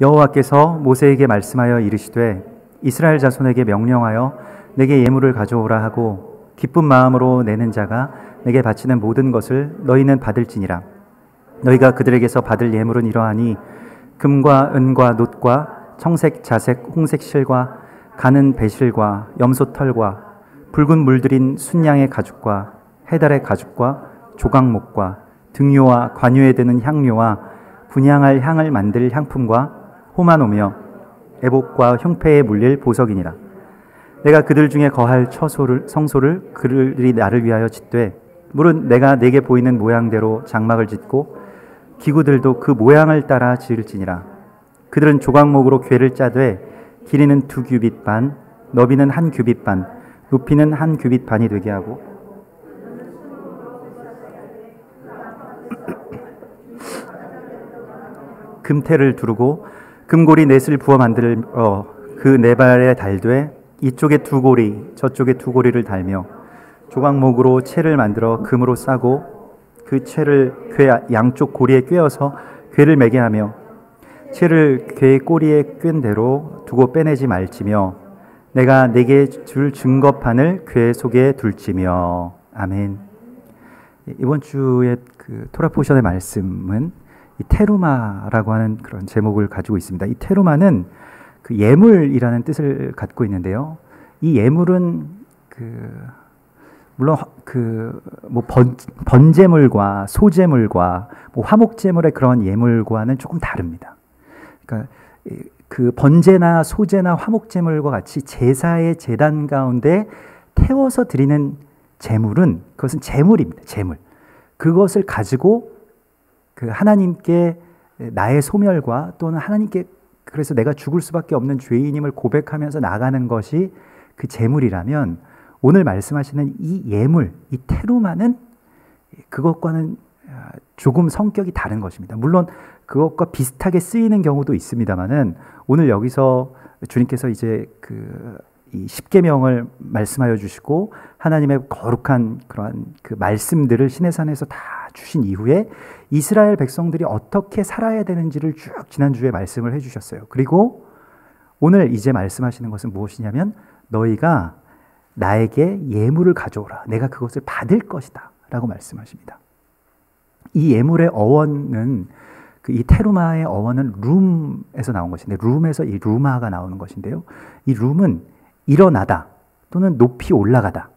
여호와께서 모세에게 말씀하여 이르시되 이스라엘 자손에게 명령하여 내게 예물을 가져오라 하고 기쁜 마음으로 내는 자가 내게 바치는 모든 것을 너희는 받을지니라. 너희가 그들에게서 받을 예물은 이러하니 금과 은과 놋과 청색 자색 홍색 실과 가는 배실과 염소 털과 붉은 물들인 순양의 가죽과 해달의 가죽과 조각목과 등료와 관유에 드는 향료와 분향할 향을 만들 향품과 호마노며 애복과 흉패에 물릴 보석이니라. 내가 그들 중에 거할 성소를 그들이 나를 위하여 짓되 물은 내가 내게 보이는 모양대로 장막을 짓고 기구들도 그 모양을 따라 지을지니라. 그들은 조각목으로 궤를 짜되 길이는 2규빗 반, 너비는 1규빗 반, 높이는 1규빗 반이 되게 하고 금태를 두르고 금고리 넷을 부어 만들어 그 네 발에 달되 이쪽에 2고리 저쪽에 2고리를 달며 조각목으로 채를 만들어 금으로 싸고 그 채를 궤 양쪽 고리에 꿰어서 궤를 매게 하며 채를 궤 꼬리에 꿰은 대로 두고 빼내지 말지며 내가 내게 줄 증거판을 궤 속에 둘지며. 아멘. 이번 주에 그 토라 포션의 말씀은 이 테루마라고 하는 그런 제목을 가지고 있습니다. 이 테루마는 그 예물이라는 뜻을 갖고 있는데요. 이 예물은 물론 뭐 번제물과 소제물과 뭐 화목제물의 그런 예물과는 조금 다릅니다. 그러니까 그 번제나 소제나 화목제물과 같이 제사의 제단 가운데 태워서 드리는 제물은 그것은 제물입니다. 제물. 그것을 가지고 그 하나님께 나의 소멸과 또는 하나님께 그래서 내가 죽을 수밖에 없는 죄인임을 고백하면서 나가는 것이 그 제물이라면 오늘 말씀하시는 이 예물, 이 테루마는 그것과는 조금 성격이 다른 것입니다. 물론 그것과 비슷하게 쓰이는 경우도 있습니다만은 오늘 여기서 주님께서 이제 이 십계명을 말씀하여 주시고 하나님의 거룩한 그러한 그 말씀들을 시내산에서 다 주신 이후에 이스라엘 백성들이 어떻게 살아야 되는지를 쭉 지난주에 말씀을 해주셨어요. 그리고 오늘 이제 말씀하시는 것은 무엇이냐면 너희가 나에게 예물을 가져오라. 내가 그것을 받을 것이다. 라고 말씀하십니다. 이 예물의 어원은 이 테루마의 어원은 룸에서 나온 것인데 룸에서 이 루마가 나오는 것인데요. 이 룸은 일어나다 또는 높이 올라가다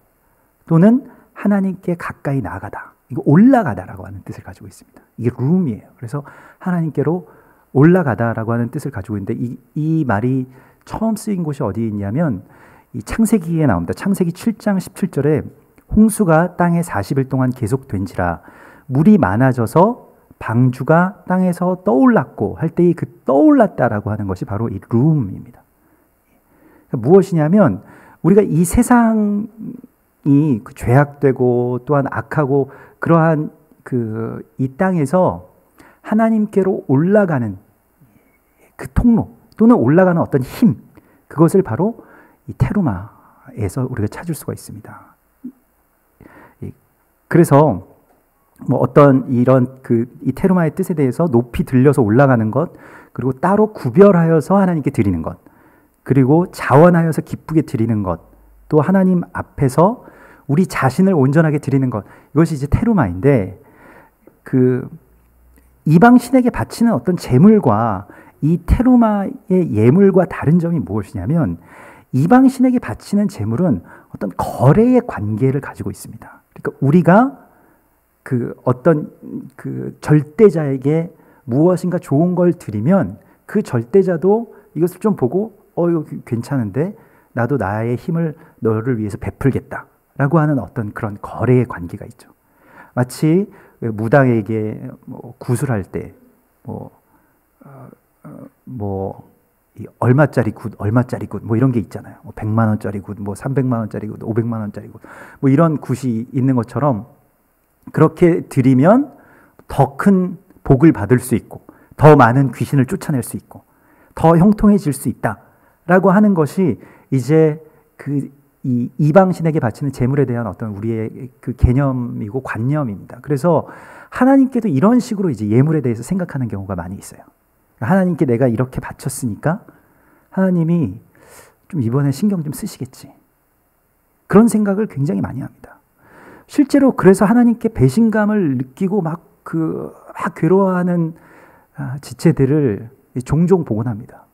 또는 하나님께 가까이 나아가다. 이거 올라가다라고 하는 뜻을 가지고 있습니다. 이게 룸이에요. 그래서 하나님께로 올라가다라고 하는 뜻을 가지고 있는데 이 말이 처음 쓰인 곳이 어디에 있냐면 이 창세기에 나옵니다. 창세기 7장 17절에 홍수가 땅에 40일 동안 계속된지라 물이 많아져서 방주가 땅에서 떠올랐고 할 때 이 그 떠올랐다라고 하는 것이 바로 이 룸입니다. 무엇이냐면 우리가 이 세상이 죄악되고 또한 악하고 그러한 이 땅에서 하나님께로 올라가는 그 통로 또는 올라가는 어떤 힘, 그것을 바로 이 테루마에서 우리가 찾을 수가 있습니다. 그래서 뭐 어떤 이런 이 테루마의 뜻에 대해서 높이 들려서 올라가는 것, 그리고 따로 구별하여서 하나님께 드리는 것, 그리고 자원하여서 기쁘게 드리는 것, 또 하나님 앞에서 우리 자신을 온전하게 드리는 것, 이것이 이제 테루마인데 이방 신에게 바치는 어떤 제물과 이 테루마의 예물과 다른 점이 무엇이냐면 이방 신에게 바치는 제물은 어떤 거래의 관계를 가지고 있습니다. 그러니까 우리가 어떤 절대자에게 무엇인가 좋은 걸 드리면 그 절대자도 이것을 좀 보고 이거 괜찮은데 나도 나의 힘을 너를 위해서 베풀겠다라고 하는 어떤 그런 거래의 관계가 있죠. 마치 무당에게 구술할 때 얼마짜리 굿 뭐 이런 게 있잖아요. 100만 원짜리 굿, 300만 원짜리 굿, 500만 원짜리 굿, 뭐 이런 굿이 있는 것처럼 그렇게 드리면 더 큰 복을 받을 수 있고 더 많은 귀신을 쫓아낼 수 있고 더 형통해질 수 있다라고 하는 것이 이제 이 이방신에게 바치는 제물에 대한 어떤 우리의 그 개념이고 관념입니다. 그래서 하나님께도 이런 식으로 이제 예물에 대해서 생각하는 경우가 많이 있어요. 하나님께 내가 이렇게 바쳤으니까 하나님이 좀 이번에 신경 좀 쓰시겠지. 그런 생각을 굉장히 많이 합니다. 실제로 그래서 하나님께 배신감을 느끼고 막 괴로워하는 지체들을 종종 보곤 합니다.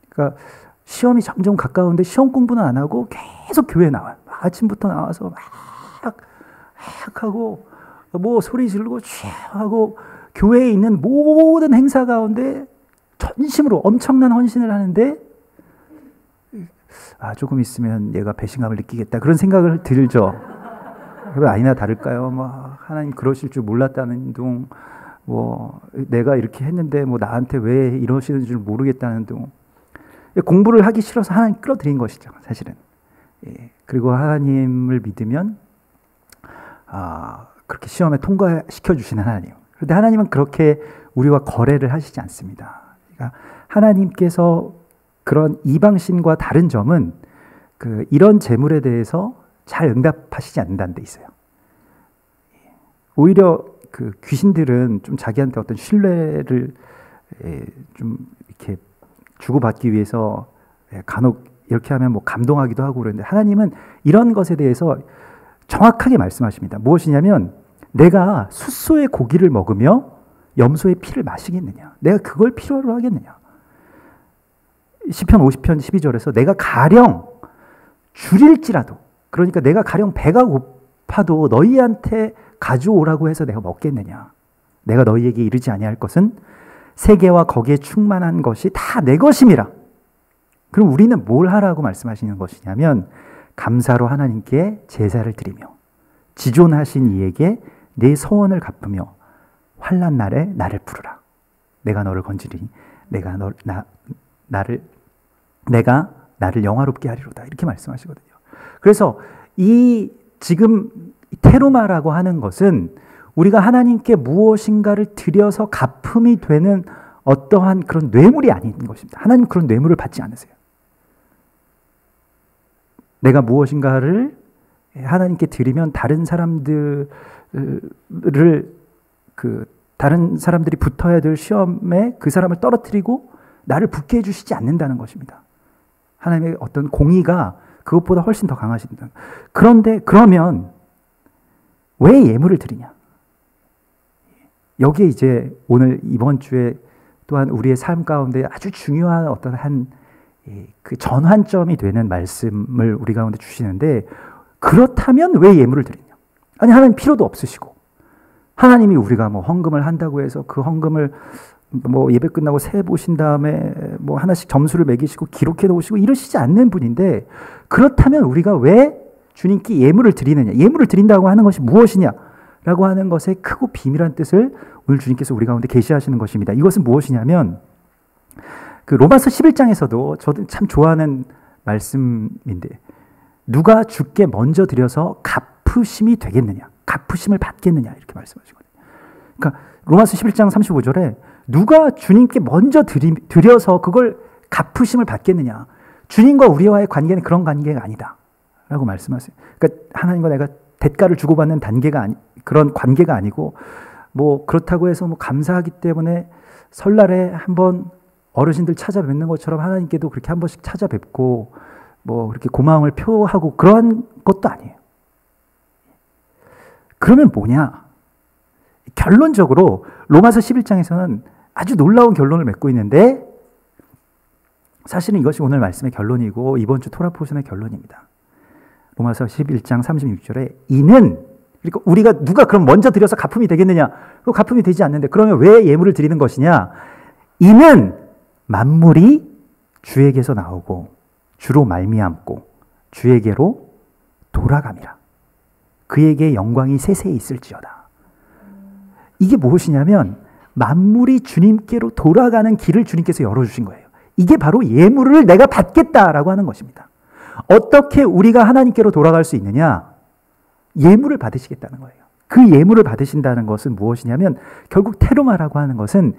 그러니까 시험이 점점 가까운데 시험 공부는 안 하고 계속 교회에 나와요. 아침부터 나와서 막 하고 뭐 소리 지르고 하고 교회에 있는 모든 행사 가운데 전심으로 엄청난 헌신을 하는데 조금 있으면 얘가 배신감을 느끼겠다 그런 생각을 들죠. 그럼 아니나 다를까요? 하나님 그러실 줄 몰랐다는 둥, 내가 이렇게 했는데 나한테 왜 이러시는 줄 모르겠다는 둥. 공부를 하기 싫어서 하나님 끌어들인 것이죠, 사실은. 그리고 하나님을 믿으면 그렇게 시험에 통과시켜 주시는 하나님. 그런데 하나님은 그렇게 우리와 거래를 하시지 않습니다. 그러니까 하나님께서 그런 이방신과 다른 점은 이런 재물에 대해서 잘 응답하시지 않는다는 데 있어요. 오히려 귀신들은 좀 자기한테 어떤 신뢰를 좀 이렇게 주고받기 위해서 간혹 이렇게 하면 감동하기도 하고 그러는데 하나님은 이런 것에 대해서 정확하게 말씀하십니다. 무엇이냐면 내가 숫소의 고기를 먹으며 염소의 피를 마시겠느냐? 내가 그걸 필요로 하겠느냐? 시편 50편 12절에서 내가 가령 줄일지라도, 그러니까 내가 가령 배가 고파도 너희한테 가져오라고 해서 내가 먹겠느냐? 내가 너희에게 이르지 아니할 것은 세계와 거기에 충만한 것이 다 내 것임이라. 그럼 우리는 뭘 하라고 말씀하시는 것이냐면 감사로 하나님께 제사를 드리며 지존하신 이에게 내 서원을 갚으며 환난 날에 나를 부르라. 내가 너를 건지리니 내가 나를 영화롭게 하리로다. 이렇게 말씀하시거든요. 그래서 지금 테루마라고 하는 것은 우리가 하나님께 무엇인가를 드려서 갚음이 되는 어떠한 그런 뇌물이 아닌 것입니다. 하나님 그런 뇌물을 받지 않으세요. 내가 무엇인가를 하나님께 드리면 다른 사람들이 붙어야 될 시험에 그 사람을 떨어뜨리고 나를 붙게 해주시지 않는다는 것입니다. 하나님의 어떤 공의가 그것보다 훨씬 더 강하신다. 그런데 그러면 왜 예물을 드리냐? 여기에 이제 오늘 이번 주에 또한 우리의 삶 가운데 아주 중요한 어떤 그 전환점이 되는 말씀을 우리 가운데 주시는데, 그렇다면 왜 예물을 드리냐? 아니, 하나님 필요도 없으시고, 하나님이 우리가 헌금을 한다고 해서 그 헌금을 예배 끝나고 세 보신 다음에 하나씩 점수를 매기시고 기록해 놓으시고 이러시지 않는 분인데, 그렇다면 우리가 왜 주님께 예물을 드리느냐? 예물을 드린다고 하는 것이 무엇이냐? 라고 하는 것의 크고 비밀한 뜻을 오늘 주님께서 우리 가운데 계시하시는 것입니다. 이것은 무엇이냐면 로마서 11장에서도 저도 참 좋아하는 말씀인데, 누가 주께 먼저 드려서 갚으심이 되겠느냐? 갚으심을 받겠느냐? 이렇게 말씀하시거든요. 그러니까 로마서 11장 35절에 누가 주님께 먼저 드려서 그걸 갚으심을 받겠느냐? 주님과 우리와의 관계는 그런 관계가 아니다 라고 말씀하세요. 그러니까 하나님과 내가 대가를 주고받는 그런 관계가 아니고, 그렇다고 해서 감사하기 때문에 설날에 한번 어르신들 찾아뵙는 것처럼 하나님께도 그렇게 한 번씩 찾아뵙고 그렇게 고마움을 표하고 그러한 것도 아니에요. 그러면 뭐냐? 결론적으로 로마서 11장에서는 아주 놀라운 결론을 맺고 있는데, 사실은 이것이 오늘 말씀의 결론이고 이번 주 토라 포션의 결론입니다. 로마서 11장 36절에 이는, 그러니까 우리가 누가 그럼 먼저 드려서 갚음이 되겠느냐? 그 갚음이 되지 않는데 그러면 왜 예물을 드리는 것이냐? 이는 만물이 주에게서 나오고 주로 말미암고 주에게로 돌아감이라. 그에게 영광이 세세히 있을지어다. 이게 무엇이냐면 만물이 주님께로 돌아가는 길을 주님께서 열어주신 거예요. 이게 바로 예물을 내가 받겠다라고 하는 것입니다. 어떻게 우리가 하나님께로 돌아갈 수 있느냐? 예물을 받으시겠다는 거예요. 그 예물을 받으신다는 것은 무엇이냐면 결국 테루마라고 하는 것은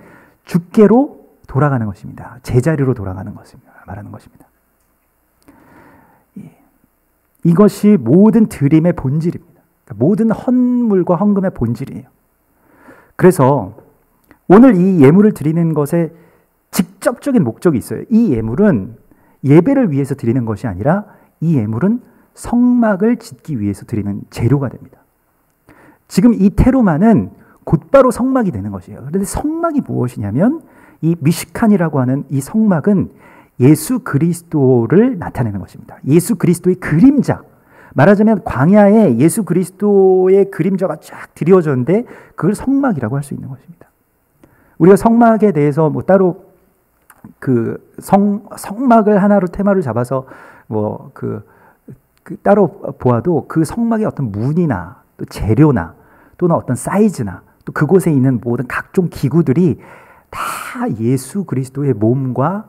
주께로 돌아가는 것입니다. 제자리로 돌아가는 것입니다. 말하는 것입니다. 이것이 모든 드림의 본질입니다. 모든 헌물과 헌금의 본질이에요. 그래서 오늘 이 예물을 드리는 것의 직접적인 목적이 있어요. 이 예물은 예배를 위해서 드리는 것이 아니라 이 예물은 성막을 짓기 위해서 드리는 재료가 됩니다. 지금 이 테로마는 곧바로 성막이 되는 것이에요. 그런데 성막이 무엇이냐면 이 미시칸이라고 하는 이 성막은 예수 그리스도를 나타내는 것입니다. 예수 그리스도의 그림자. 말하자면 광야에 예수 그리스도의 그림자가 쫙 드리워졌는데 그걸 성막이라고 할 수 있는 것입니다. 우리가 성막에 대해서 뭐 따로 그 성막을 하나로 테마를 잡아서 뭐 따로 보아도 그 성막의 어떤 문이나 또 재료나 또는 어떤 사이즈나 또 그곳에 있는 모든 각종 기구들이 다 예수 그리스도의 몸과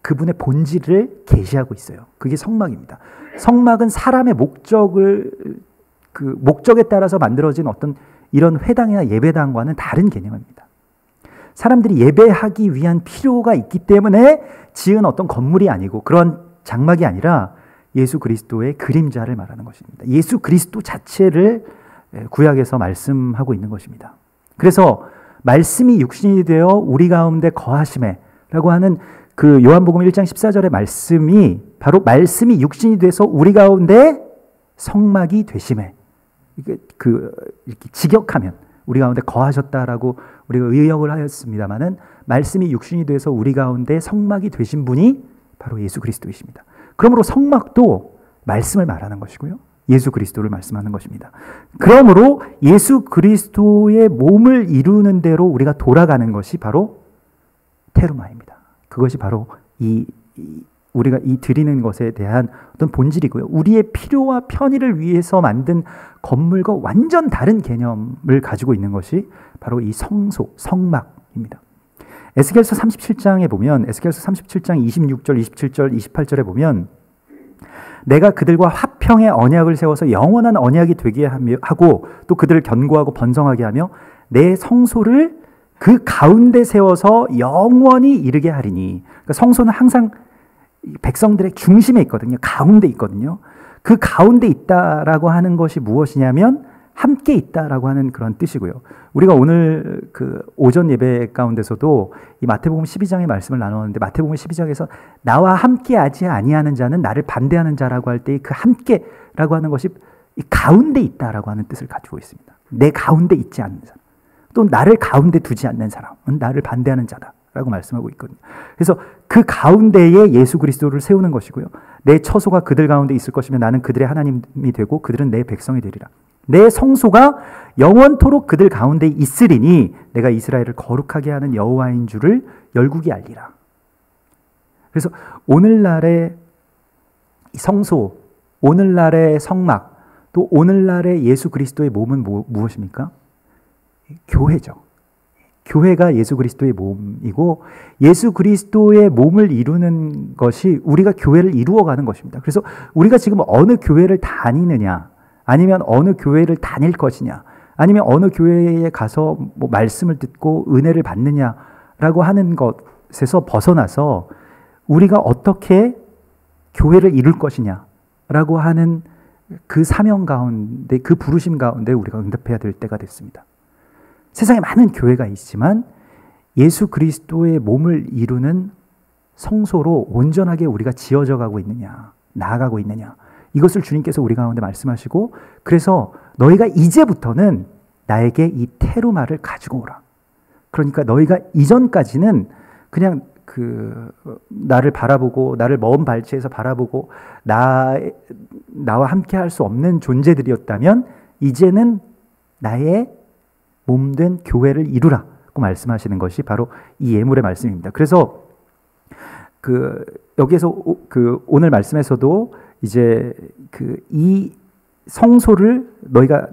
그분의 본질을 계시하고 있어요. 그게 성막입니다. 성막은 사람의 목적에 따라서 만들어진 어떤 이런 회당이나 예배당과는 다른 개념입니다. 사람들이 예배하기 위한 필요가 있기 때문에 지은 어떤 건물이 아니고 그런 장막이 아니라 예수 그리스도의 그림자를 말하는 것입니다. 예수 그리스도 자체를 구약에서 말씀하고 있는 것입니다. 그래서 말씀이 육신이 되어 우리 가운데 거하심에 라고 하는 그 요한복음 1장 14절의 말씀이 바로 말씀이 육신이 돼서 우리 가운데 성막이 되심에 이렇게 직역하면 우리 가운데 거하셨다라고 우리가 의역을 하였습니다마는 말씀이 육신이 돼서 우리 가운데 성막이 되신 분이 바로 예수 그리스도이십니다. 그러므로 성막도 말씀을 말하는 것이고요. 예수 그리스도를 말씀하는 것입니다. 그러므로 예수 그리스도의 몸을 이루는 대로 우리가 돌아가는 것이 바로 테루마입니다. 그것이 바로 우리가 이 드리는 것에 대한 어떤 본질이고요. 우리의 필요와 편의를 위해서 만든 건물과 완전 다른 개념을 가지고 있는 것이 바로 이 성막입니다. 에스겔서 37장에 보면 에스겔서 37장 26절, 27절, 28절에 보면 내가 그들과 화평의 언약을 세워서 영원한 언약이 되게 하고 또 그들을 견고하고 번성하게 하며 내 성소를 그 가운데 세워서 영원히 이르게 하리니. 그러니까 성소는 항상 백성들의 중심에 있거든요. 가운데 있거든요. 그 가운데 있다라고 하는 것이 무엇이냐면 함께 있다라고 하는 그런 뜻이고요. 우리가 오늘 그 오전 예배 가운데서도 이 마태복음 12장의 말씀을 나누었는데 마태복음 12장에서 나와 함께하지 아니하는 자는 나를 반대하는 자라고 할 때 그 함께라고 하는 것이 이 가운데 있다라고 하는 뜻을 가지고 있습니다. 내 가운데 있지 않는 사람, 또 나를 가운데 두지 않는 사람은 나를 반대하는 자다라고 말씀하고 있거든요. 그래서 그 가운데에 예수 그리스도를 세우는 것이고요. 내 처소가 그들 가운데 있을 것이며 나는 그들의 하나님이 되고 그들은 내 백성이 되리라. 내 성소가 영원토록 그들 가운데 있으리니 내가 이스라엘을 거룩하게 하는 여호와인 줄을 열국이 알리라. 그래서 오늘날의 성소, 오늘날의 성막, 또 오늘날의 예수 그리스도의 몸은 무엇입니까? 교회죠. 교회가 예수 그리스도의 몸이고 예수 그리스도의 몸을 이루는 것이 우리가 교회를 이루어가는 것입니다. 그래서 우리가 지금 어느 교회를 다니느냐, 아니면 어느 교회를 다닐 것이냐, 아니면 어느 교회에 가서 뭐 말씀을 듣고 은혜를 받느냐라고 하는 것에서 벗어나서 우리가 어떻게 교회를 이룰 것이냐라고 하는 그 사명 가운데, 그 부르심 가운데 우리가 응답해야 될 때가 됐습니다. 세상에 많은 교회가 있지만 예수 그리스도의 몸을 이루는 성소로 온전하게 우리가 지어져 가고 있느냐, 나아가고 있느냐, 이것을 주님께서 우리 가운데 말씀하시고, 그래서 너희가 이제부터는 나에게 이 테루마를 가지고 오라. 그러니까 너희가 이전까지는 그냥 나를 바라보고 나를 먼 발치에서 바라보고 나와 함께 할 수 없는 존재들이었다면 이제는 나의 몸된 교회를 이루라고 말씀하시는 것이 바로 이 예물의 말씀입니다. 그래서 여기에서 오늘 말씀에서도 이제 이 성소를 너희가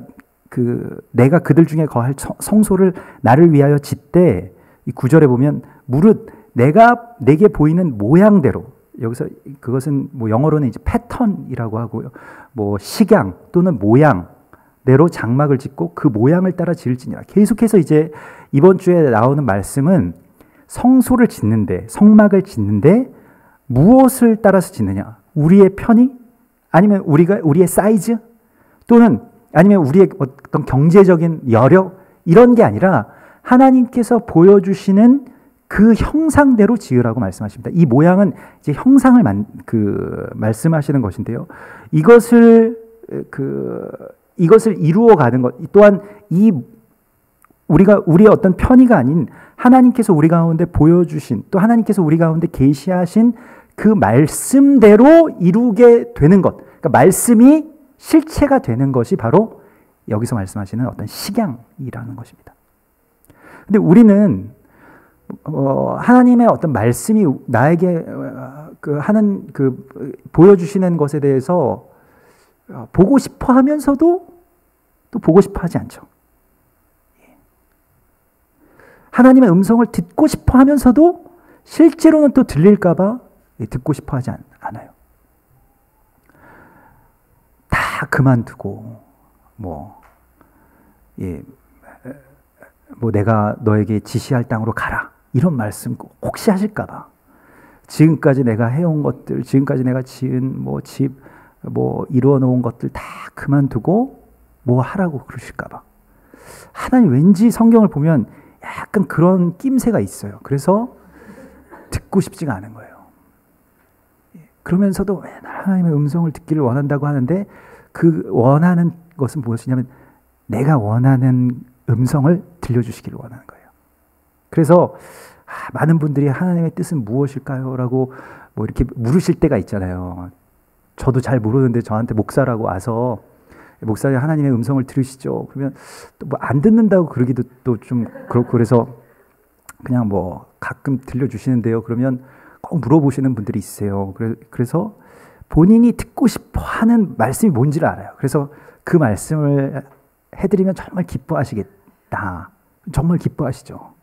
내가 그들 중에 거할 성소를 나를 위하여 짓되, 이 9절에 보면 무릇 내가 내게 보이는 모양대로, 여기서 그것은 뭐 영어로는 이제 패턴이라고 하고요, 뭐 식양 또는 모양대로 장막을 짓고 그 모양을 따라 지을지니라. 계속해서 이제 이번 주에 나오는 말씀은 성소를 짓는데, 성막을 짓는데 무엇을 따라서 짓느냐? 우리의 편의? 아니면 우리의 사이즈? 또는 아니면 우리의 어떤 경제적인 여력? 이런 게 아니라 하나님께서 보여주시는 그 형상대로 지으라고 말씀하십니다. 이 모양은 이제 형상을 말씀하시는 것인데요. 이것을 이루어가는 것 또한 우리의 어떤 편의가 아닌 하나님께서 우리 가운데 보여주신 또 하나님께서 우리 가운데 계시하신 그 말씀대로 이루게 되는 것, 그러니까 말씀이 실체가 되는 것이 바로 여기서 말씀하시는 어떤 식양이라는 것입니다. 근데 우리는 하나님의 어떤 말씀이 나에게 보여주시는 것에 대해서 보고 싶어 하면서도 또 보고 싶어 하지 않죠. 하나님의 음성을 듣고 싶어 하면서도 실제로는 또 들릴까봐 듣고 싶어 하지 않아요. 다 그만두고, 내가 너에게 지시할 땅으로 가라. 이런 말씀 혹시 하실까봐. 지금까지 내가 해온 것들, 지금까지 내가 지은 집, 이루어 놓은 것들 다 그만두고 하라고 그러실까봐. 하나님 왠지 성경을 보면 약간 그런 낌새가 있어요. 그래서 듣고 싶지가 않은 거예요. 그러면서도 하나님의 음성을 듣기를 원한다고 하는데 그 원하는 것은 무엇이냐면 내가 원하는 음성을 들려주시기를 원하는 거예요. 그래서 많은 분들이 하나님의 뜻은 무엇일까요? 라고 이렇게 물으실 때가 있잖아요. 저도 잘 모르는데 저한테 목사라고 와서 목사님 하나님의 음성을 들으시죠? 그러면 또 안 듣는다고 그러기도 또 좀 그렇고 그래서 그냥 가끔 들려주시는데요. 그러면 꼭 물어보시는 분들이 있어요. 그래서 본인이 듣고 싶어 하는 말씀이 뭔지를 알아요. 그래서 그 말씀을 해드리면 정말 기뻐하시겠다. 정말 기뻐하시죠.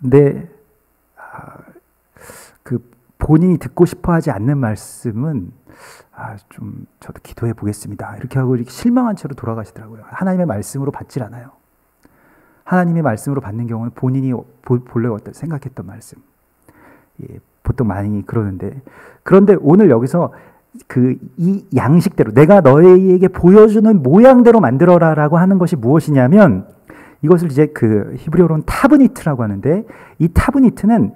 근데 본인이 듣고 싶어 하지 않는 말씀은 좀 저도 기도해 보겠습니다. 이렇게 하고 이렇게 실망한 채로 돌아가시더라고요. 하나님의 말씀으로 받질 않아요. 하나님의 말씀으로 받는 경우는 본인이 본래 어떤 생각했던 말씀. 보통 많이 그러는데, 그런데 오늘 여기서 이 양식대로 내가 너희에게 보여주는 모양대로 만들어라라고 하는 것이 무엇이냐면 이것을 이제 히브리어로는 타브니트라고 하는데 이 타브니트는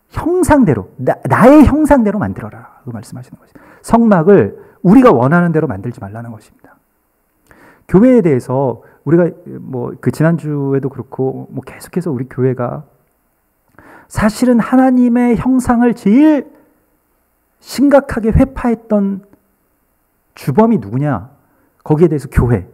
형상대로 나의 형상대로 만들어라라고 말씀하시는 것이죠. 성막을 우리가 원하는 대로 만들지 말라는 것입니다. 교회에 대해서 우리가 지난주에도 그렇고 계속해서 우리 교회가 사실은 하나님의 형상을 제일 심각하게 회파했던 주범이 누구냐? 거기에 대해서 교회,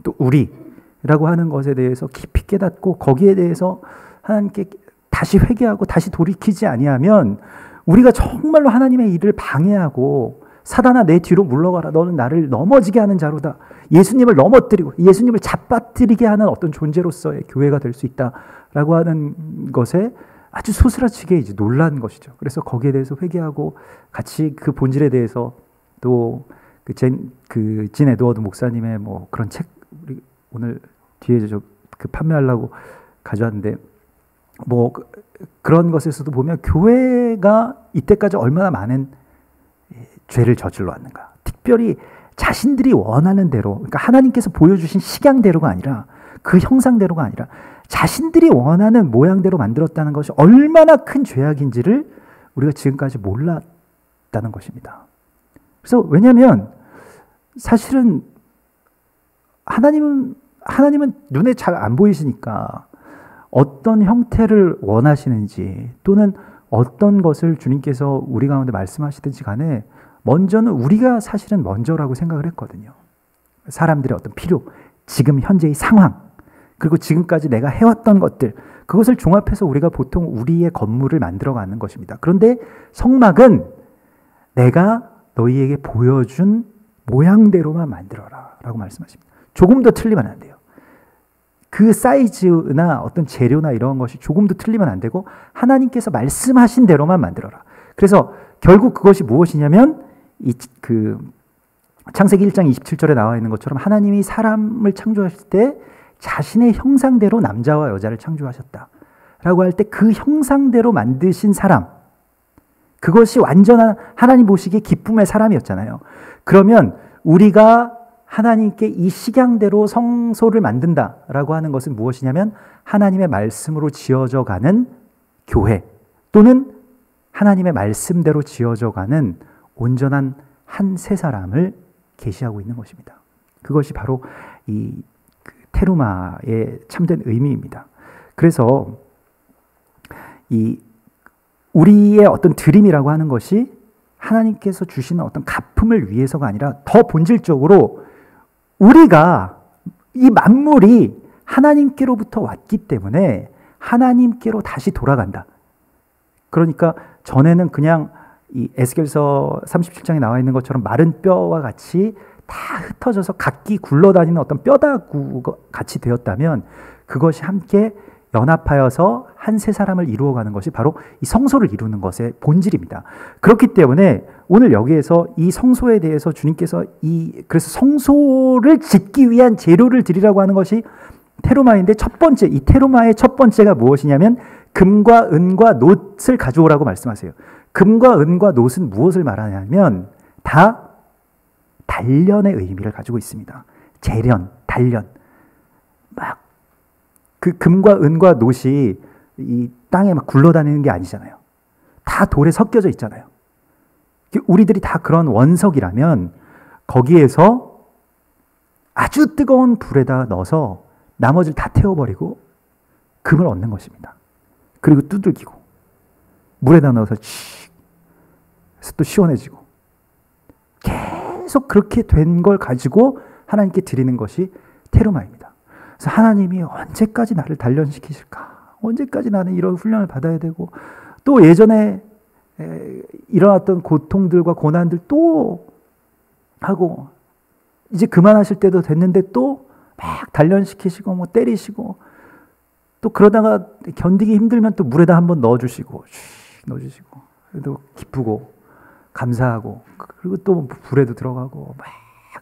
또 우리라고 하는 것에 대해서 깊이 깨닫고 거기에 대해서 하나님께 다시 회개하고 다시 돌이키지 아니하면 우리가 정말로 하나님의 일을 방해하고 사단아 내 뒤로 물러가라. 너는 나를 넘어지게 하는 자로다. 예수님을 넘어뜨리고 예수님을 잡아뜨리게 하는 어떤 존재로서의 교회가 될 수 있다라고 하는 것에 아주 소스라치게 이제 놀란 것이죠. 그래서 거기에 대해서 회개하고 같이 그 본질에 대해서 또 진 에드워드 목사님의 그런 책 우리 오늘 뒤에 판매하려고 가져왔는데 그런 것에서도 보면 교회가 이때까지 얼마나 많은 죄를 저질러 왔는가. 특별히 자신들이 원하는 대로, 그러니까 하나님께서 보여주신 식양대로가 아니라 그 형상대로가 아니라 자신들이 원하는 모양대로 만들었다는 것이 얼마나 큰 죄악인지를 우리가 지금까지 몰랐다는 것입니다. 그래서 왜냐하면 사실은 하나님은 눈에 잘 안 보이시니까 어떤 형태를 원하시는지 또는 어떤 것을 주님께서 우리 가운데 말씀하시든지 간에 먼저는 우리가 사실은 먼저라고 생각을 했거든요. 사람들의 어떤 필요, 지금 현재의 상황, 그리고 지금까지 내가 해왔던 것들, 그것을 종합해서 우리가 보통 우리의 건물을 만들어가는 것입니다. 그런데 성막은 내가 너희에게 보여준 모양대로만 만들어라 라고 말씀하십니다. 조금 더 틀리면 안 돼요. 그 사이즈나 어떤 재료나 이런 것이 조금도 틀리면 안 되고 하나님께서 말씀하신 대로만 만들어라. 그래서 결국 그것이 무엇이냐면 창세기 1장 27절에 나와 있는 것처럼 하나님이 사람을 창조하실 때 자신의 형상대로 남자와 여자를 창조하셨다 라고 할 때 그 형상대로 만드신 사람, 그것이 완전한 하나님 보시기에 기쁨의 사람이었잖아요. 그러면 우리가 하나님께 이 식양대로 성소를 만든다라고 하는 것은 무엇이냐면 하나님의 말씀으로 지어져 가는 교회 또는 하나님의 말씀대로 지어져 가는 온전한 한 세 사람을 계시하고 있는 것입니다. 그것이 바로 이 테루마의 참된 의미입니다. 그래서 이 우리의 어떤 드림이라고 하는 것이 하나님께서 주시는 어떤 갚음을 위해서가 아니라 더 본질적으로 우리가 이 만물이 하나님께로부터 왔기 때문에 하나님께로 다시 돌아간다. 그러니까 전에는 그냥 이 에스겔서 37장에 나와 있는 것처럼 마른 뼈와 같이 다 흩어져서 각기 굴러다니는 어떤 뼈다구 같이 되었다면 그것이 함께 연합하여서 한 세 사람을 이루어가는 것이 바로 이 성소를 이루는 것의 본질입니다. 그렇기 때문에 오늘 여기에서 이 성소에 대해서 주님께서 그래서 성소를 짓기 위한 재료를 드리라고 하는 것이 테루마인데 첫 번째, 이 테루마의 첫 번째가 무엇이냐면 금과 은과 놋을 가져오라고 말씀하세요. 금과 은과 놋은 무엇을 말하냐면 다 단련의 의미를 가지고 있습니다. 재련, 단련. 막 그 금과 은과 놋이 이 땅에 막 굴러다니는 게 아니잖아요. 다 돌에 섞여져 있잖아요. 우리들이 다 그런 원석이라면 거기에서 아주 뜨거운 불에다 넣어서 나머지를 다 태워버리고 금을 얻는 것입니다. 그리고 두들기고 물에다 넣어서 칙 해서 또 시원해지고 계속 그렇게 된 걸 가지고 하나님께 드리는 것이 테루마입니다. 그래서 하나님이 언제까지 나를 단련시키실까? 언제까지 나는 이런 훈련을 받아야 되고 또 예전에 일어났던 고통들과 고난들 또 하고 이제 그만하실 때도 됐는데 또 막 단련시키시고 뭐 때리시고 또 그러다가 견디기 힘들면 또 물에다 한번 넣어주시고 넣어주시고 그래도 기쁘고 감사하고 그리고 또 불에도 들어가고 막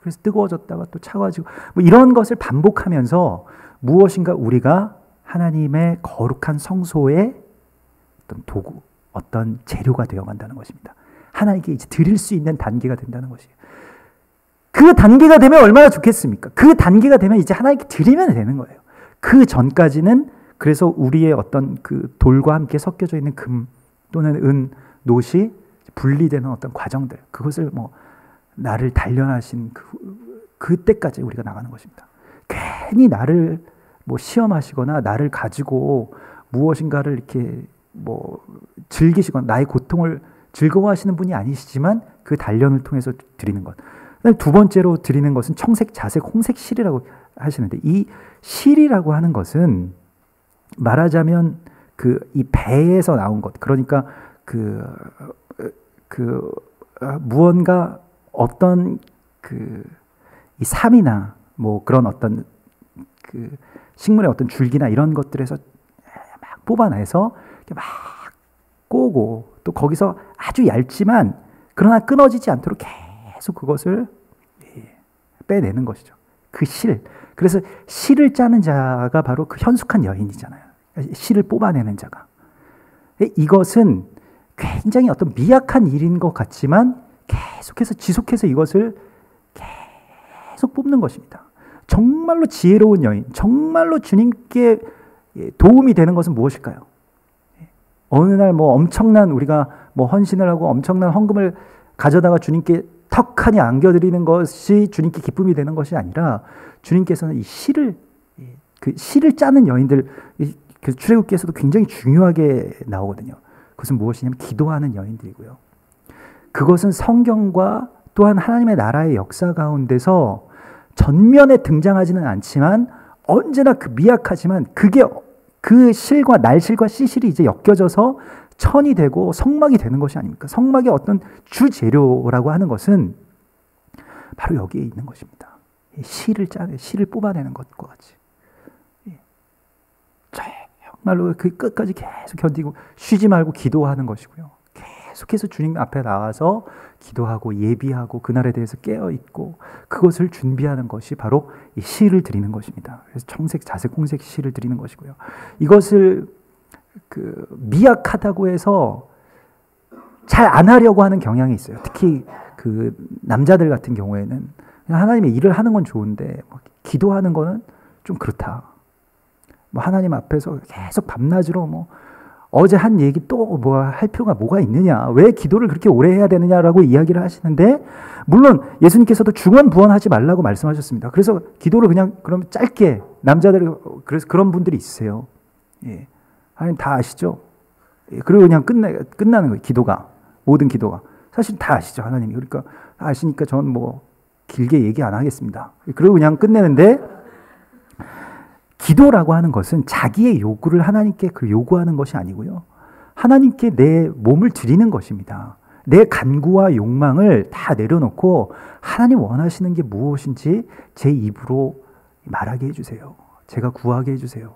그래서 뜨거워졌다가 또 차가워지고 뭐 이런 것을 반복하면서 무엇인가 우리가 하나님의 거룩한 성소의 어떤 도구, 어떤 재료가 되어간다는 것입니다. 하나님께 이제 드릴 수 있는 단계가 된다는 것이에요. 그 단계가 되면 얼마나 좋겠습니까? 그 단계가 되면 이제 하나님께 드리면 되는 거예요. 그 전까지는 그래서 우리의 어떤 그 돌과 함께 섞여져 있는 금 또는 은, 놋이 분리되는 어떤 과정들, 그것을 뭐 나를 단련하신 그때까지 우리가 나가는 것입니다. 괜히 나를 뭐 시험하시거나 나를 가지고 무엇인가를 이렇게 뭐 즐기시거나 나의 고통을 즐거워하시는 분이 아니시지만 그 단련을 통해서 드리는 것. 두 번째로 드리는 것은 청색, 자색, 홍색 실이라고 하시는데 이 실이라고 하는 것은 말하자면 이 배에서 나온 것, 그러니까 무언가 어떤 이 삶이나 뭐 그런 어떤 식물의 어떤 줄기나 이런 것들에서 막 뽑아내서 막 꼬고 또 거기서 아주 얇지만 그러나 끊어지지 않도록 계속 그것을 빼내는 것이죠. 그 실. 그래서 실을 짜는 자가 바로 그 현숙한 여인이잖아요. 실을 뽑아내는 자가. 이것은 굉장히 어떤 미약한 일인 것 같지만 계속해서 지속해서 이것을 계속 뽑는 것입니다. 정말로 지혜로운 여인, 정말로 주님께 도움이 되는 것은 무엇일까요? 어느 날 뭐 엄청난 우리가 뭐 헌신을 하고 엄청난 헌금을 가져다가 주님께 턱하니 안겨드리는 것이 주님께 기쁨이 되는 것이 아니라 주님께서는 이 실을 짜는 여인들, 그 출애굽기에서도 굉장히 중요하게 나오거든요. 그것은 무엇이냐면 기도하는 여인들이고요. 그것은 성경과 또한 하나님의 나라의 역사 가운데서 전면에 등장하지는 않지만 언제나 그 미약하지만 그게 그 실과 날실과 씨실이 이제 엮여져서 천이 되고 성막이 되는 것이 아닙니까? 성막의 어떤 주재료라고 하는 것은 바로 여기에 있는 것입니다. 실을 뽑아내는 것과 같이. 정말로 그 끝까지 계속 견디고 쉬지 말고 기도하는 것이고요. 계속해서 주님 앞에 나와서 기도하고 예비하고 그날에 대해서 깨어있고 그것을 준비하는 것이 바로 이 실을 드리는 것입니다. 그래서 청색, 자색, 홍색 실을 드리는 것이고요. 이것을 미약하다고 해서 잘 안 하려고 하는 경향이 있어요. 특히 그 남자들 같은 경우에는 그냥 하나님의 일을 하는 건 좋은데 기도하는 거는 좀 그렇다. 뭐 하나님 앞에서 계속 밤낮으로 뭐 어제 한 얘기 또 뭐 할 필요가 뭐가 있느냐? 왜 기도를 그렇게 오래 해야 되느냐라고 이야기를 하시는데, 물론 예수님께서도 중언부언하지 말라고 말씀하셨습니다. 그래서 기도를 그냥 그럼 짧게, 남자들 그래서 그런 분들이 있으세요. 예. 하나님 다 아시죠? 예. 그리고 그냥 끝나는 거예요. 기도가, 모든 기도가 사실 다 아시죠, 하나님이. 그러니까 아시니까 전 뭐 길게 얘기 안 하겠습니다. 그리고 그냥 끝내는데, 기도라고 하는 것은 자기의 요구를 하나님께 요구하는 것이 아니고요. 하나님께 내 몸을 드리는 것입니다. 내 간구와 욕망을 다 내려놓고 하나님 원하시는 게 무엇인지 제 입으로 말하게 해주세요. 제가 구하게 해주세요.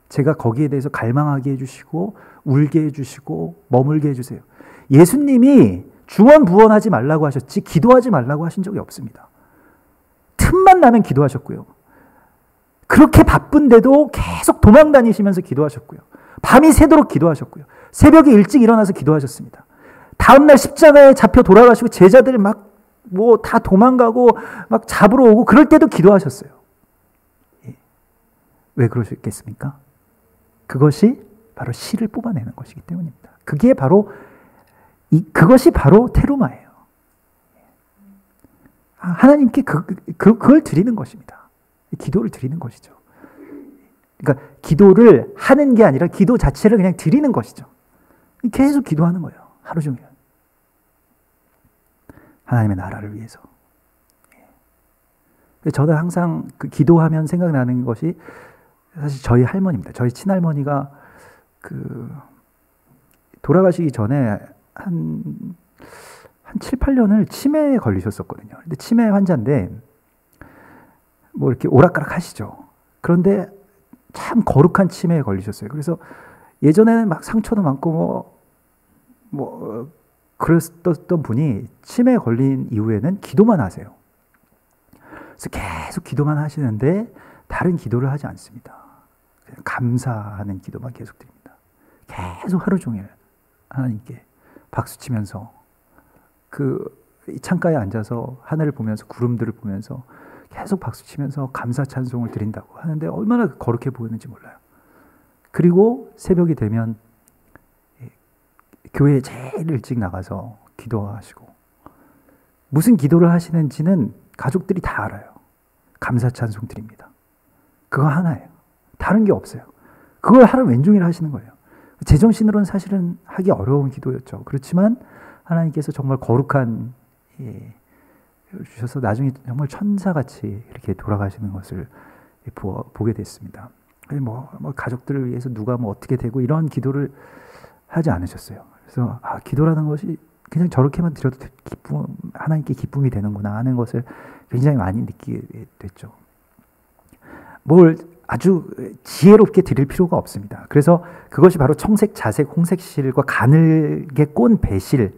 제가 거기에 대해서 갈망하게 해주시고 울게 해주시고 머물게 해주세요. 예수님이 중언부언하지 말라고 하셨지 기도하지 말라고 하신 적이 없습니다. 틈만 나면 기도하셨고요. 그렇게 바쁜데도 계속 도망 다니시면서 기도하셨고요. 밤이 새도록 기도하셨고요. 새벽에 일찍 일어나서 기도하셨습니다. 다음날 십자가에 잡혀 돌아가시고 제자들 막 뭐 다 도망가고 막 잡으러 오고 그럴 때도 기도하셨어요. 예. 왜 그러셨겠습니까? 그것이 바로 씨를 뽑아내는 것이기 때문입니다. 그것이 바로 테루마예요. 하나님께 그걸 드리는 것입니다. 기도를 드리는 것이죠. 그러니까 기도를 하는 게 아니라 기도 자체를 그냥 드리는 것이죠. 계속 기도하는 거예요. 하루 종일. 하나님의 나라를 위해서. 저는 항상 그 기도하면 생각나는 것이 사실 저희 할머니입니다. 저희 친할머니가 돌아가시기 전에 한 7, 8년을 치매에 걸리셨었거든요. 근데 치매 환자인데 뭐 이렇게 오락가락 하시죠. 그런데 참 거룩한 치매에 걸리셨어요. 그래서 예전에는 막 상처도 많고 그랬던 분이 치매에 걸린 이후에는 기도만 하세요. 그래서 계속 기도만 하시는데 다른 기도를 하지 않습니다. 그냥 감사하는 기도만 계속 드립니다. 계속 하루 종일 하나님께 박수치면서 창가에 앉아서 하늘을 보면서 구름들을 보면서 계속 박수치면서 감사 찬송을 드린다고 하는데 얼마나 거룩해 보이는지 몰라요. 그리고 새벽이 되면 교회에 제일 일찍 나가서 기도하시고 무슨 기도를 하시는지는 가족들이 다 알아요. 감사 찬송 드립니다. 그거 하나예요. 다른 게 없어요. 그걸 하루 왼종일 하시는 거예요. 제정신으로는 사실은 하기 어려운 기도였죠. 그렇지만 하나님께서 정말 거룩한 주셔서 나중에 정말 천사같이 이렇게 돌아가시는 것을 보게 됐습니다. 뭐 가족들을 위해서 누가 뭐 어떻게 되고 이런 기도를 하지 않으셨어요. 그래서 기도라는 것이 그냥 저렇게만 드려도 하나님께 기쁨이 되는구나 하는 것을 굉장히 많이 느끼게 됐죠. 뭘 아주 지혜롭게 드릴 필요가 없습니다. 그래서 그것이 바로 청색, 자색, 홍색실과 가늘게 꼰 배실,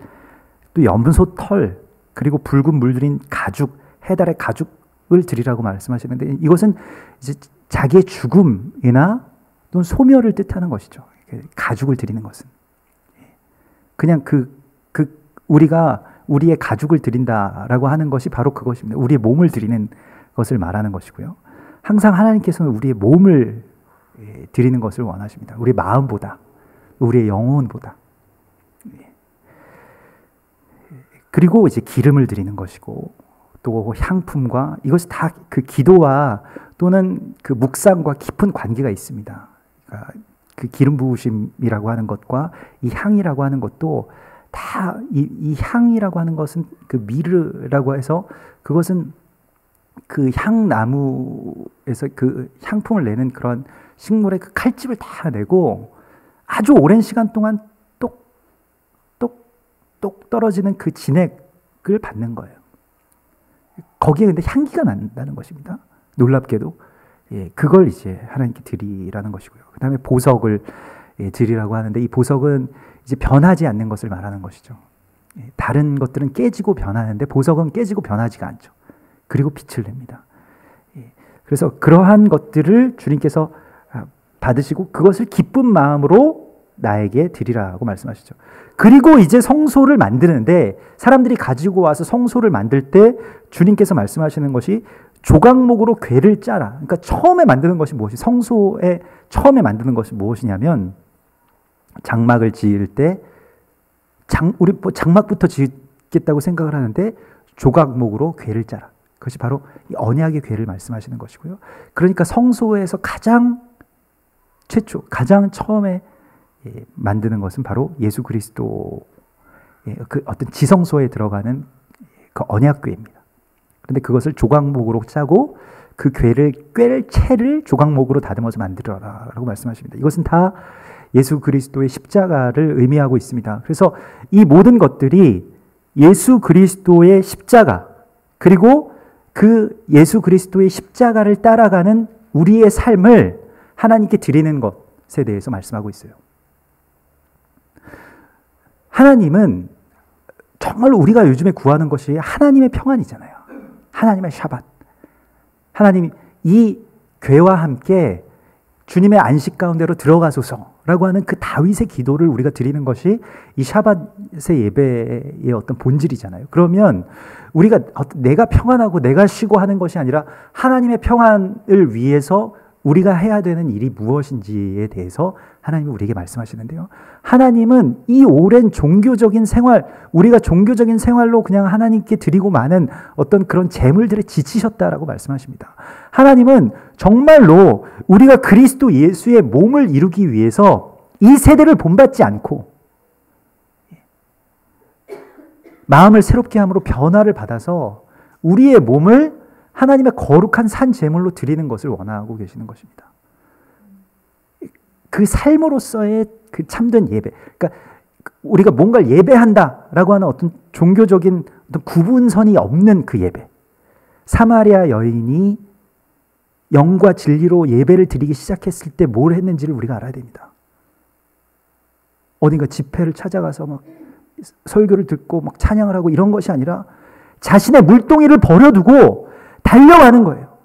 또 염소 털, 그리고 붉은 물들인 가죽, 해달의 가죽을 드리라고 말씀하시는데 이것은 이제 자기의 죽음이나 또는 소멸을 뜻하는 것이죠. 가죽을 드리는 것은. 그냥 우리가 우리의 가죽을 드린다라고 하는 것이 바로 그것입니다. 우리의 몸을 드리는 것을 말하는 것이고요. 항상 하나님께서는 우리의 몸을 드리는 것을 원하십니다. 우리의 마음보다, 우리의 영혼보다. 그리고 이제 기름을 드리는 것이고, 또 향품과 이것이 다 그 기도와 또는 그 묵상과 깊은 관계가 있습니다. 그러니까 그 기름 부으심이라고 하는 것과 이 향이라고 하는 것도 다 이 향이라고 하는 것은 그 미르라고 해서 그것은 그 향나무에서 그 향품을 내는 그런 식물의 그 칼집을 다 내고 아주 오랜 시간 동안 똑똑똑 떨어지는 그 진액을 받는 거예요. 거기에 근데 향기가 난다는 것입니다. 놀랍게도. 그걸 이제 하나님께 드리라는 것이고요. 그 다음에 보석을 드리라고 하는데 이 보석은 이제 변하지 않는 것을 말하는 것이죠. 다른 것들은 깨지고 변하는데 보석은 깨지고 변하지가 않죠. 그리고 빛을 냅니다. 그래서 그러한 것들을 주님께서 받으시고 그것을 기쁜 마음으로 나에게 드리라고 말씀하시죠. 그리고 이제 성소를 만드는데 사람들이 가지고 와서 성소를 만들 때 주님께서 말씀하시는 것이 조각목으로 궤를 짜라. 그러니까 처음에 만드는 것이 무엇이 성소에 처음에 만드는 것이 무엇이냐면 장막을 지을 때 우리 장막부터 짓겠다고 생각을 하는데 조각목으로 궤를 짜라. 그것이 바로 이 언약의 궤를 말씀하시는 것이고요. 그러니까 성소에서 가장 처음에 만드는 것은 바로 예수 그리스도 그 어떤 지성소에 들어가는 그 언약궤입니다. 그런데 그것을 조각목으로 짜고 그 꿰를 채를 조각목으로 다듬어서 만들어라라고 말씀하십니다. 이것은 다 예수 그리스도의 십자가를 의미하고 있습니다. 그래서 이 모든 것들이 예수 그리스도의 십자가, 그리고 그 예수 그리스도의 십자가를 따라가는 우리의 삶을 하나님께 드리는 것에 대해서 말씀하고 있어요. 하나님은 정말 우리가 요즘에 구하는 것이 하나님의 평안이잖아요. 하나님의 샤밧. 하나님, 이 궤와 함께 주님의 안식 가운데로 들어가소서라고 하는 그 다윗의 기도를 우리가 드리는 것이 이 샤밧의 예배의 어떤 본질이잖아요. 그러면 우리가 내가 평안하고 내가 쉬고 하는 것이 아니라 하나님의 평안을 위해서 우리가 해야 되는 일이 무엇인지에 대해서 하나님이 우리에게 말씀하시는데요. 하나님은 이 오랜 종교적인 생활, 우리가 종교적인 생활로 그냥 하나님께 드리고 많은 어떤 그런 재물들에 지치셨다라고 말씀하십니다. 하나님은 정말로 우리가 그리스도 예수의 몸을 이루기 위해서 이 세대를 본받지 않고 마음을 새롭게 함으로 변화를 받아서 우리의 몸을 하나님의 거룩한 산 제물로 드리는 것을 원하고 계시는 것입니다. 그 삶으로서의 그 참된 예배. 그러니까 우리가 뭔가를 예배한다라고 하는 어떤 종교적인 어떤 구분선이 없는 그 예배. 사마리아 여인이 영과 진리로 예배를 드리기 시작했을 때 뭘 했는지를 우리가 알아야 됩니다. 어딘가 집회를 찾아가서 막 설교를 듣고 막 찬양을 하고 이런 것이 아니라 자신의 물동이를 버려두고 달려가는 거예요.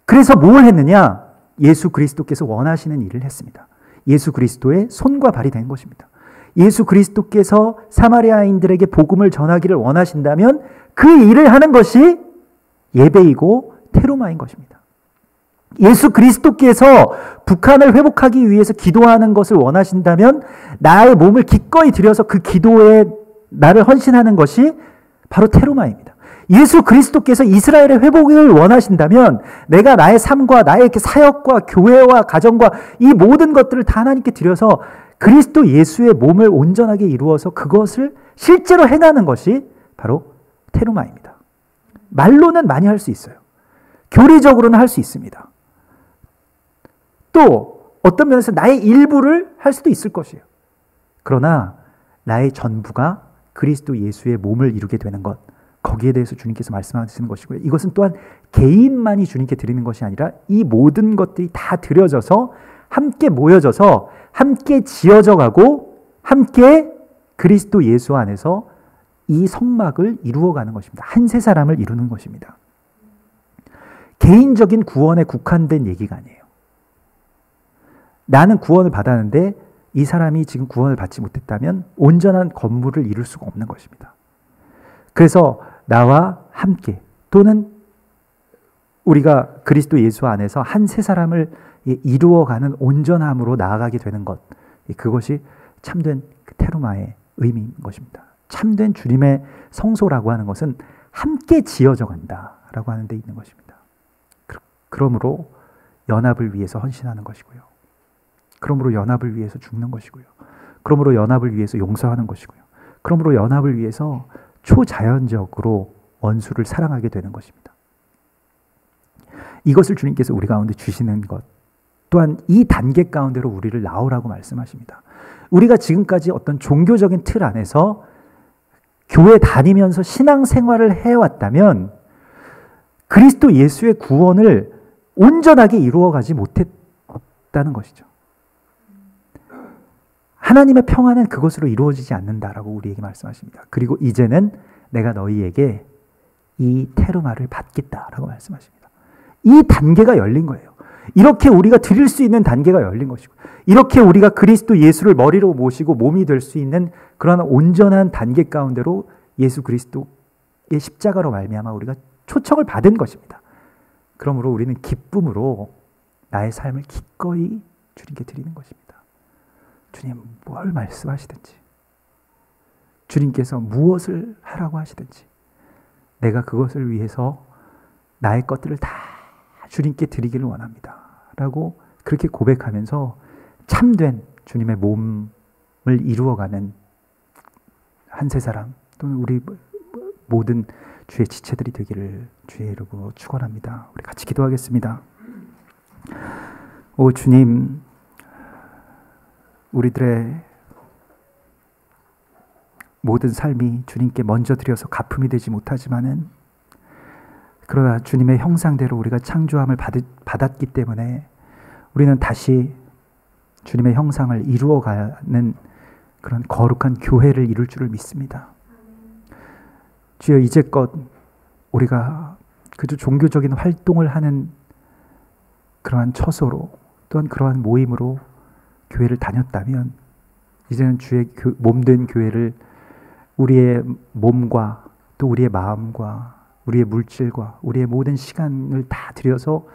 그래서 뭘 했느냐? 예수 그리스도께서 원하시는 일을 했습니다. 예수 그리스도의 손과 발이 된 것입니다. 예수 그리스도께서 사마리아인들에게 복음을 전하기를 원하신다면 그 일을 하는 것이 예배이고 테로마인 것입니다. 예수 그리스도께서 북한을 회복하기 위해서 기도하는 것을 원하신다면 나의 몸을 기꺼이 들여서 그 기도에 나를 헌신하는 것이 바로 테로마입니다. 예수 그리스도께서 이스라엘의 회복을 원하신다면 내가 나의 삶과 나의 사역과 교회와 가정과 이 모든 것들을 다 하나님께 드려서 그리스도 예수의 몸을 온전하게 이루어서 그것을 실제로 행하는 것이 바로 테루마입니다. 말로는 많이 할 수 있어요. 교리적으로는 할 수 있습니다. 또 어떤 면에서 나의 일부를 할 수도 있을 것이에요. 그러나 나의 전부가 그리스도 예수의 몸을 이루게 되는 것, 거기에 대해서 주님께서 말씀하시는 것이고요. 이것은 또한 개인만이 주님께 드리는 것이 아니라 이 모든 것들이 다 드려져서 함께 모여져서 함께 지어져 가고 함께 그리스도 예수 안에서 이 성막을 이루어가는 것입니다. 한 세 사람을 이루는 것입니다. 개인적인 구원에 국한된 얘기가 아니에요. 나는 구원을 받았는데 이 사람이 지금 구원을 받지 못했다면 온전한 건물을 이룰 수가 없는 것입니다. 그래서 나와 함께 또는 우리가 그리스도 예수 안에서 한 세 사람을 이루어가는 온전함으로 나아가게 되는 것, 그것이 참된 테루마의 의미인 것입니다. 참된 주님의 성소라고 하는 것은 함께 지어져 간다라고 하는 데 있는 것입니다. 그러므로 연합을 위해서 헌신하는 것이고요. 그러므로 연합을 위해서 죽는 것이고요. 그러므로 연합을 위해서 용서하는 것이고요. 그러므로 연합을 위해서 초자연적으로 원수를 사랑하게 되는 것입니다. 이것을 주님께서 우리 가운데 주시는 것, 또한 이 단계 가운데로 우리를 나오라고 말씀하십니다. 우리가 지금까지 어떤 종교적인 틀 안에서 교회 다니면서 신앙생활을 해왔다면 그리스도 예수의 구원을 온전하게 이루어가지 못했다는 것이죠. 하나님의 평안은 그것으로 이루어지지 않는다라고 우리에게 말씀하십니다. 그리고 이제는 내가 너희에게 이 테르마를 받겠다라고 말씀하십니다. 이 단계가 열린 거예요. 이렇게 우리가 드릴 수 있는 단계가 열린 것이고, 이렇게 우리가 그리스도 예수를 머리로 모시고 몸이 될 수 있는 그런 온전한 단계 가운데로 예수 그리스도의 십자가로 말미암아 우리가 초청을 받은 것입니다. 그러므로 우리는 기쁨으로 나의 삶을 기꺼이 주님께 드리는 것입니다. 주님 뭘 말씀하시든지, 주님께서 무엇을 하라고 하시든지 내가 그것을 위해서 나의 것들을 다 주님께 드리기를 원합니다 라고 그렇게 고백하면서 참된 주님의 몸을 이루어가는 한 세 사람 또는 우리 모든 주의 지체들이 되기를 주의 이름으로 축원합니다. 우리 같이 기도하겠습니다. 오 주님, 우리들의 모든 삶이 주님께 먼저 드려서 갚음이 되지 못하지만은, 그러나 주님의 형상대로 우리가 창조함을 받았기 때문에 우리는 다시 주님의 형상을 이루어가는 그런 거룩한 교회를 이룰 줄을 믿습니다. 주여, 이제껏 우리가 그저 종교적인 활동을 하는 그러한 처소로 또한 그러한 모임으로 교회를 다녔다면, 이제는 주의 몸된 교회를 우리의 몸과 또 우리의 마음과 우리의 물질과 우리의 모든 시간을 다 들여서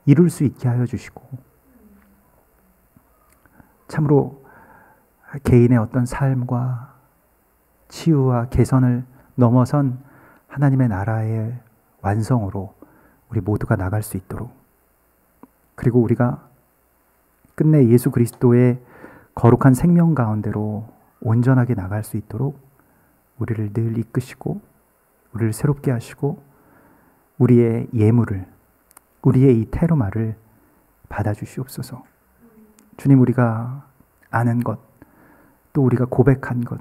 이룰 수 있게 하여 주시고, 참으로 개인의 어떤 삶과 치유와 개선을 넘어선 하나님의 나라의 완성으로 우리 모두가 나갈 수 있도록, 그리고 우리가 끝내 예수 그리스도의 거룩한 생명 가운데로 온전하게 나갈 수 있도록 우리를 늘 이끄시고 우리를 새롭게 하시고 우리의 예물을, 우리의 이 테르마를 받아주시옵소서. 주님, 우리가 아는 것, 또 우리가 고백한 것,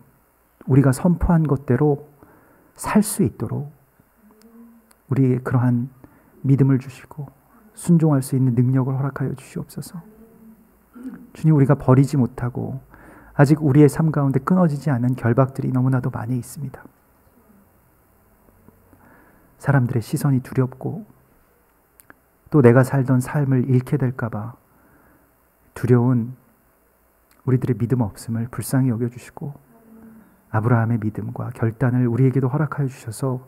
우리가 선포한 것대로 살 수 있도록 우리의 그러한 믿음을 주시고 순종할 수 있는 능력을 허락하여 주시옵소서. 주님, 우리가 버리지 못하고 아직 우리의 삶 가운데 끊어지지 않은 결박들이 너무나도 많이 있습니다. 사람들의 시선이 두렵고 또 내가 살던 삶을 잃게 될까 봐 두려운 우리들의 믿음 없음을 불쌍히 여겨주시고, 아브라함의 믿음과 결단을 우리에게도 허락하여 주셔서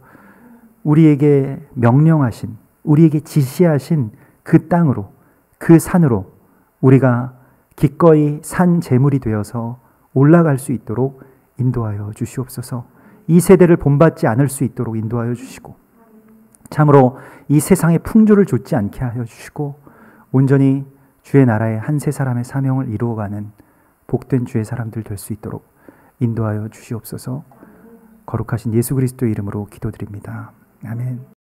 우리에게 명령하신, 우리에게 지시하신 그 땅으로, 그 산으로 우리가 기꺼이 산 제물이 되어서 올라갈 수 있도록 인도하여 주시옵소서. 이 세대를 본받지 않을 수 있도록 인도하여 주시고, 참으로 이 세상의 풍조를 좇지 않게 하여 주시고, 온전히 주의 나라의 한 세 사람의 사명을 이루어가는 복된 주의 사람들 될 수 있도록 인도하여 주시옵소서. 거룩하신 예수 그리스도의 이름으로 기도드립니다. 아멘.